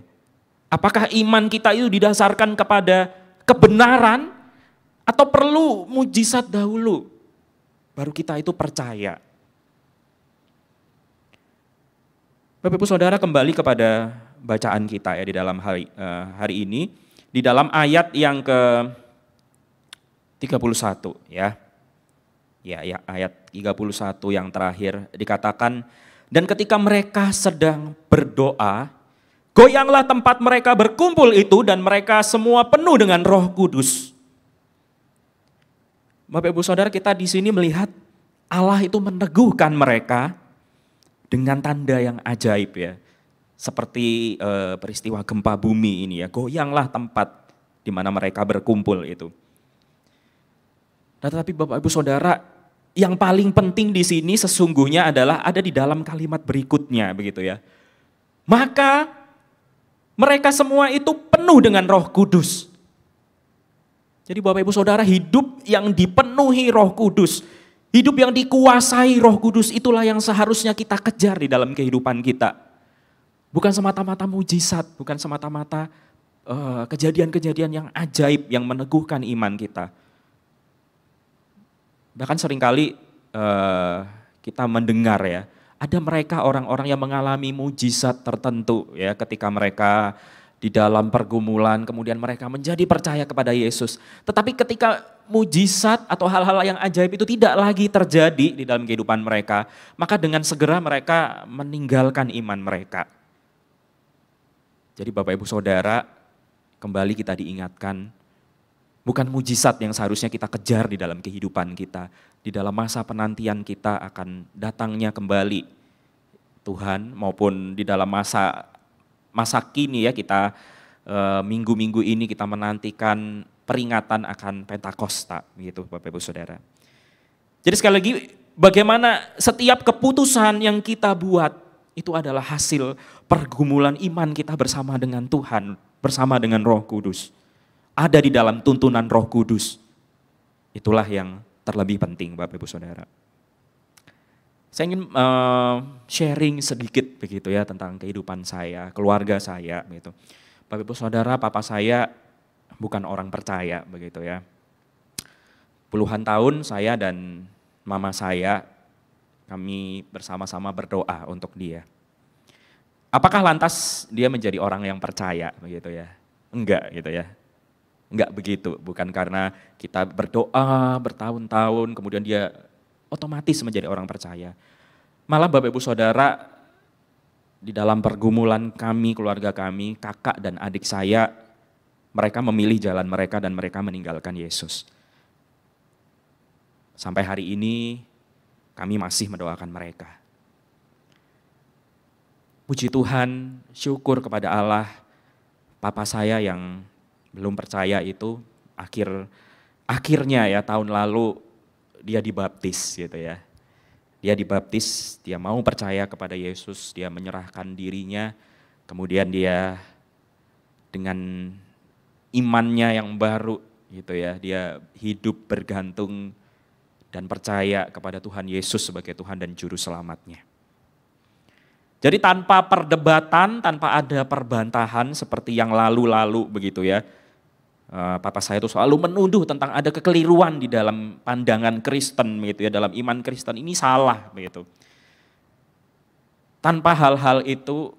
B: Apakah iman kita itu didasarkan kepada kebenaran atau perlu mujizat dahulu baru kita itu percaya. Bapak Ibu Saudara, kembali kepada bacaan kita ya di dalam hari ini, di dalam ayat yang ke-31 ya. Ya, ayat 31 yang terakhir dikatakan, dan ketika mereka sedang berdoa, goyanglah tempat mereka berkumpul itu dan mereka semua penuh dengan Roh Kudus. Bapak Ibu Saudara, kita di sini melihat Allah itu meneguhkan mereka dengan tanda yang ajaib ya. Seperti peristiwa gempa bumi ini ya, goyanglah tempat di mana mereka berkumpul itu. Nah, tetapi Bapak Ibu Saudara, yang paling penting di sini sesungguhnya adalah ada di dalam kalimat berikutnya begitu ya. Maka mereka semua itu penuh dengan Roh Kudus. Jadi Bapak Ibu Saudara, hidup yang dipenuhi Roh Kudus, hidup yang dikuasai Roh Kudus, itulah yang seharusnya kita kejar di dalam kehidupan kita. Bukan semata-mata mujizat, bukan semata-mata kejadian-kejadian yang ajaib yang meneguhkan iman kita. Bahkan seringkali kita mendengar ya, ada mereka orang-orang yang mengalami mujizat tertentu ya ketika mereka di dalam pergumulan, kemudian mereka menjadi percaya kepada Yesus. Tetapi ketika mujizat atau hal-hal yang ajaib itu tidak lagi terjadi di dalam kehidupan mereka, maka dengan segera mereka meninggalkan iman mereka. Jadi Bapak Ibu Saudara, kembali kita diingatkan, bukan mujizat yang seharusnya kita kejar di dalam kehidupan kita. Di dalam masa penantian kita akan datangnya kembali Tuhan, maupun di dalam masa kini ya, kita minggu-minggu ini kita menantikan peringatan akan Pentakosta gitu Bapak Ibu Saudara. Jadi sekali lagi, bagaimana setiap keputusan yang kita buat itu adalah hasil pergumulan iman kita bersama dengan Tuhan, bersama dengan Roh Kudus. Ada di dalam tuntunan Roh Kudus. Itulah yang terlebih penting Bapak Ibu Saudara. Saya ingin sharing sedikit begitu ya tentang kehidupan saya, keluarga saya gitu. Bapak Ibu Saudara, papa saya bukan orang percaya begitu ya. Puluhan tahun saya dan mama saya, kami bersama-sama berdoa untuk dia. Apakah lantas dia menjadi orang yang percaya begitu ya? Enggak gitu ya. Enggak begitu, bukan karena kita berdoa bertahun-tahun kemudian dia otomatis menjadi orang percaya. Malah Bapak Ibu Saudara, di dalam pergumulan kami, keluarga kami, kakak dan adik saya, mereka memilih jalan mereka dan mereka meninggalkan Yesus. Sampai hari ini kami masih mendoakan mereka. Puji Tuhan, syukur kepada Allah, papa saya yang belum percaya itu akhirnya ya tahun lalu dia dibaptis gitu ya. Dia dibaptis, dia mau percaya kepada Yesus, dia menyerahkan dirinya, kemudian dia dengan imannya yang baru gitu ya, dia hidup bergantung dan percaya kepada Tuhan Yesus sebagai Tuhan dan Juru Selamatnya. Jadi tanpa perdebatan, tanpa ada perbantahan seperti yang lalu-lalu begitu ya. Papa saya itu selalu menuduh tentang ada kekeliruan di dalam pandangan Kristen gitu ya, dalam iman Kristen ini salah begitu. Tanpa hal-hal itu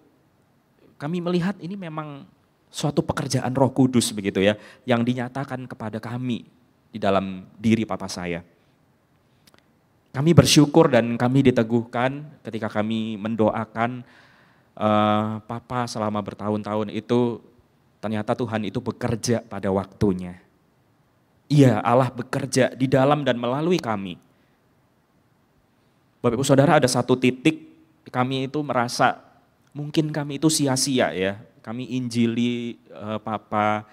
B: kami melihat ini memang suatu pekerjaan Roh Kudus begitu ya, yang dinyatakan kepada kami di dalam diri papa saya. Kami bersyukur dan kami diteguhkan ketika kami mendoakan papa selama bertahun-tahun itu. Ternyata Tuhan itu bekerja pada waktunya. Iya, Allah bekerja di dalam dan melalui kami. Bapak Ibu Saudara, ada satu titik kami itu merasa mungkin kami itu sia-sia ya. Kami injili papa,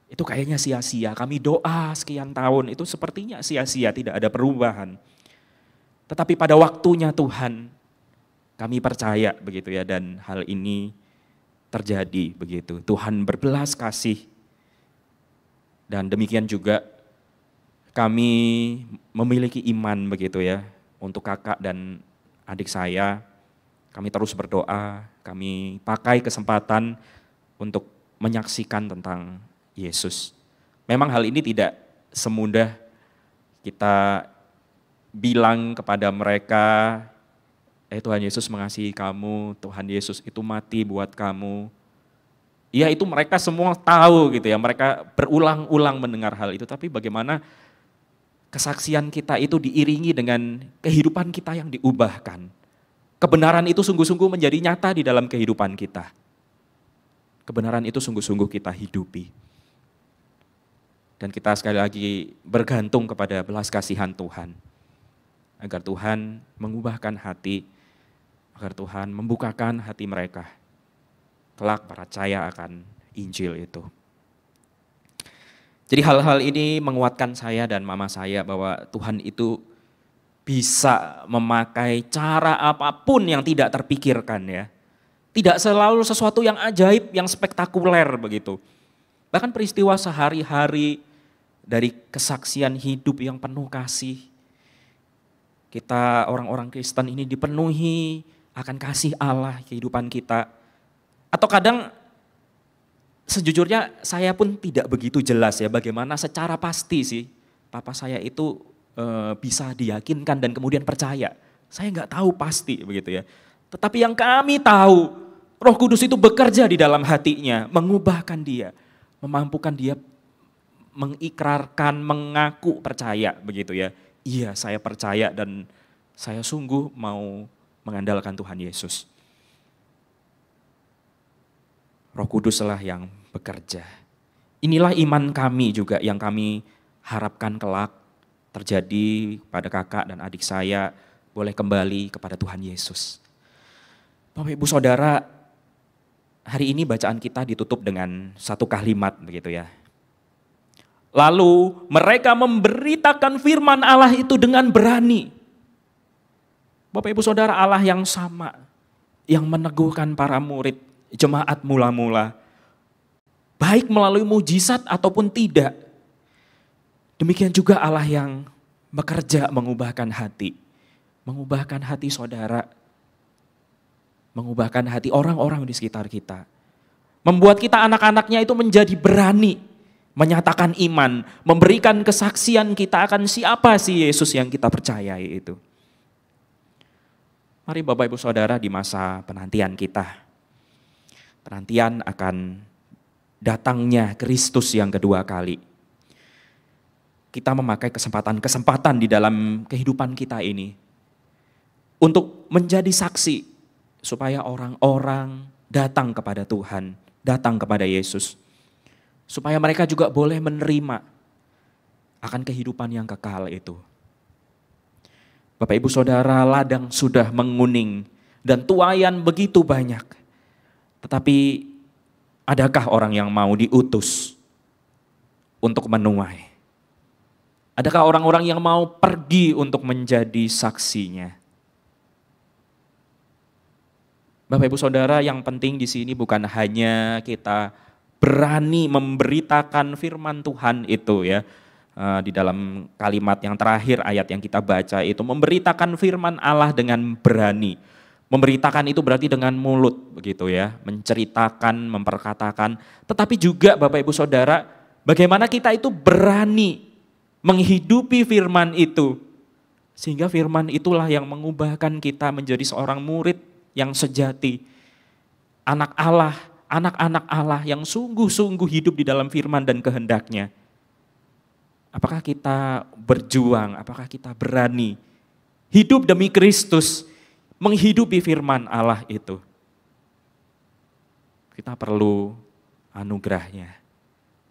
B: itu kayaknya sia-sia. Kami doa sekian tahun, itu sepertinya sia-sia, tidak ada perubahan. Tetapi pada waktunya Tuhan, kami percaya begitu ya, dan hal ini terjadi begitu. Tuhan berbelas kasih dan demikian juga kami memiliki iman begitu ya, untuk kakak dan adik saya. Kami terus berdoa, kami pakai kesempatan untuk menyaksikan tentang Yesus. Memang hal ini tidak semudah kita bilang kepada mereka, Tuhan Yesus mengasihi kamu, Tuhan Yesus itu mati buat kamu. Ya itu mereka semua tahu gitu ya, mereka berulang-ulang mendengar hal itu, tapi bagaimana kesaksian kita itu diiringi dengan kehidupan kita yang diubahkan. Kebenaran itu sungguh-sungguh menjadi nyata di dalam kehidupan kita. Kebenaran itu sungguh-sungguh kita hidupi. Dan kita sekali lagi bergantung kepada belas kasihan Tuhan. Agar Tuhan mengubahkan hati, agar Tuhan membukakan hati mereka. Kelak percaya akan Injil itu. Jadi hal-hal ini menguatkan saya dan mama saya bahwa Tuhan itu bisa memakai cara apapun yang tidak terpikirkan ya. Tidak selalu sesuatu yang ajaib, yang spektakuler begitu. Bahkan peristiwa sehari-hari dari kesaksian hidup yang penuh kasih. Kita orang-orang Kristen ini dipenuhi akan kasih Allah kehidupan kita. Atau kadang sejujurnya saya pun tidak begitu jelas ya bagaimana secara pasti sih papa saya itu bisa diyakinkan dan kemudian percaya. Saya nggak tahu pasti begitu ya. Tetapi yang kami tahu, Roh Kudus itu bekerja di dalam hatinya, mengubahkan dia, memampukan dia mengikrarkan, mengaku percaya begitu ya. Iya, saya percaya dan saya sungguh mau mengandalkan Tuhan Yesus. Roh Kuduslah yang bekerja. Inilah iman kami juga yang kami harapkan kelak terjadi pada kakak dan adik saya boleh kembali kepada Tuhan Yesus. Bapak Ibu Saudara, hari ini bacaan kita ditutup dengan satu kalimat begitu ya. Lalu mereka memberitakan firman Allah itu dengan berani. Bapak Ibu Saudara, Allah yang sama yang meneguhkan para murid jemaat mula-mula, baik melalui mujizat ataupun tidak. Demikian juga Allah yang bekerja mengubahkan hati saudara, mengubahkan hati orang-orang di sekitar kita. Membuat kita anak-anaknya itu menjadi berani, menyatakan iman, memberikan kesaksian kita akan siapa sih Yesus yang kita percayai itu. Mari Bapak Ibu Saudara di masa penantian kita, penantian akan datangnya Kristus yang kedua kali. Kita memakai kesempatan-kesempatan di dalam kehidupan kita ini untuk menjadi saksi supaya orang-orang datang kepada Tuhan, datang kepada Yesus. Supaya mereka juga boleh menerima akan kehidupan yang kekal itu. Bapak Ibu Saudara, ladang sudah menguning dan tuaian begitu banyak. Tetapi adakah orang yang mau diutus untuk menuai? Adakah orang-orang yang mau pergi untuk menjadi saksinya? Bapak Ibu Saudara, yang penting di sini bukan hanya kita berani memberitakan firman Tuhan itu ya. Di dalam kalimat yang terakhir ayat yang kita baca itu memberitakan firman Allah dengan berani. Memberitakan itu berarti dengan mulut begitu ya, menceritakan, memperkatakan. Tetapi juga Bapak Ibu Saudara, bagaimana kita itu berani menghidupi firman itu. Sehingga firman itulah yang mengubahkan kita menjadi seorang murid yang sejati. Anak-anak Allah yang sungguh-sungguh hidup di dalam firman dan kehendaknya. Apakah kita berjuang, apakah kita berani hidup demi Kristus, menghidupi firman Allah itu? Kita perlu anugerahnya,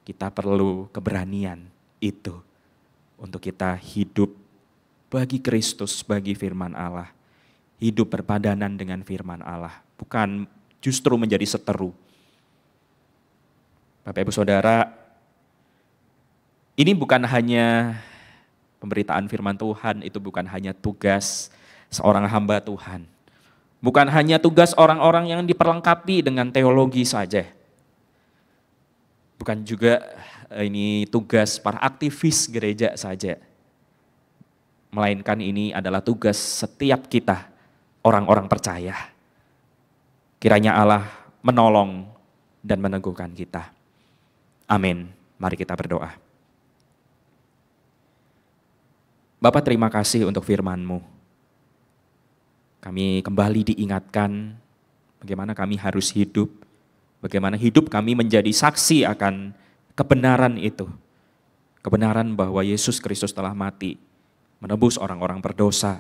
B: kita perlu keberanian itu. Untuk kita hidup bagi Kristus, bagi firman Allah. Hidup berpadanan dengan firman Allah. Bukan justru menjadi seteru. Bapak Ibu Saudara, ini bukan hanya pemberitaan firman Tuhan, itu bukan hanya tugas seorang hamba Tuhan. Bukan hanya tugas orang-orang yang diperlengkapi dengan teologi saja. bukan juga ini tugas para aktivis gereja saja. Melainkan ini adalah tugas setiap kita, orang-orang percaya. Kiranya Allah menolong dan meneguhkan kita. Amin. Mari kita berdoa. Bapa, terima kasih untuk firman-Mu. Kami kembali diingatkan bagaimana kami harus hidup, bagaimana hidup kami menjadi saksi akan kebenaran itu. Kebenaran bahwa Yesus Kristus telah mati, menebus orang-orang berdosa,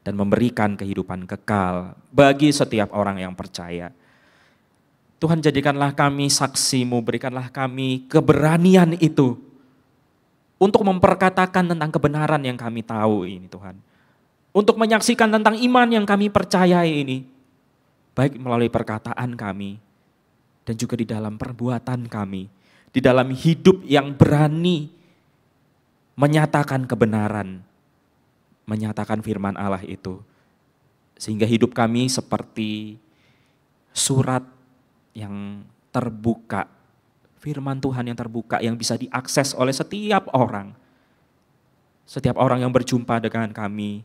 B: dan memberikan kehidupan kekal bagi setiap orang yang percaya. Tuhan, jadikanlah kami saksi-Mu, berikanlah kami keberanian itu untuk memperkatakan tentang kebenaran yang kami tahu ini Tuhan. Untuk menyaksikan tentang iman yang kami percayai ini, baik melalui perkataan kami dan juga di dalam perbuatan kami, di dalam hidup yang berani menyatakan kebenaran, menyatakan firman Allah itu. Sehingga hidup kami seperti surat yang terbuka, firman Tuhan yang terbuka yang bisa diakses oleh setiap orang. Setiap orang yang berjumpa dengan kami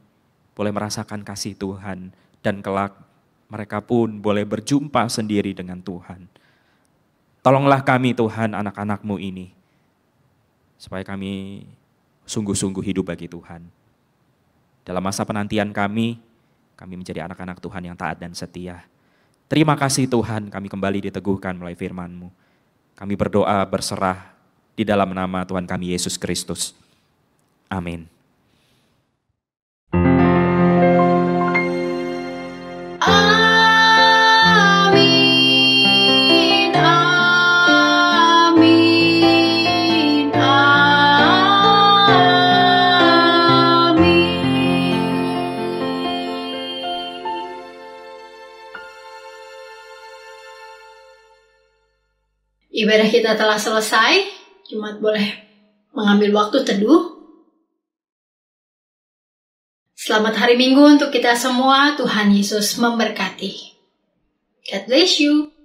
B: boleh merasakan kasih Tuhan, dan kelak mereka pun boleh berjumpa sendiri dengan Tuhan. Tolonglah kami Tuhan, anak-anak-Mu ini, supaya kami sungguh-sungguh hidup bagi Tuhan. Dalam masa penantian kami menjadi anak-anak Tuhan yang taat dan setia. Terima kasih Tuhan, kami kembali diteguhkan melalui firman-Mu. Kami berdoa berserah di dalam nama Tuhan kami Yesus Kristus. Amin.
A: Ibadah kita telah selesai, Jemaat boleh mengambil waktu teduh. Selamat hari Minggu untuk kita semua, Tuhan Yesus memberkati. God bless you.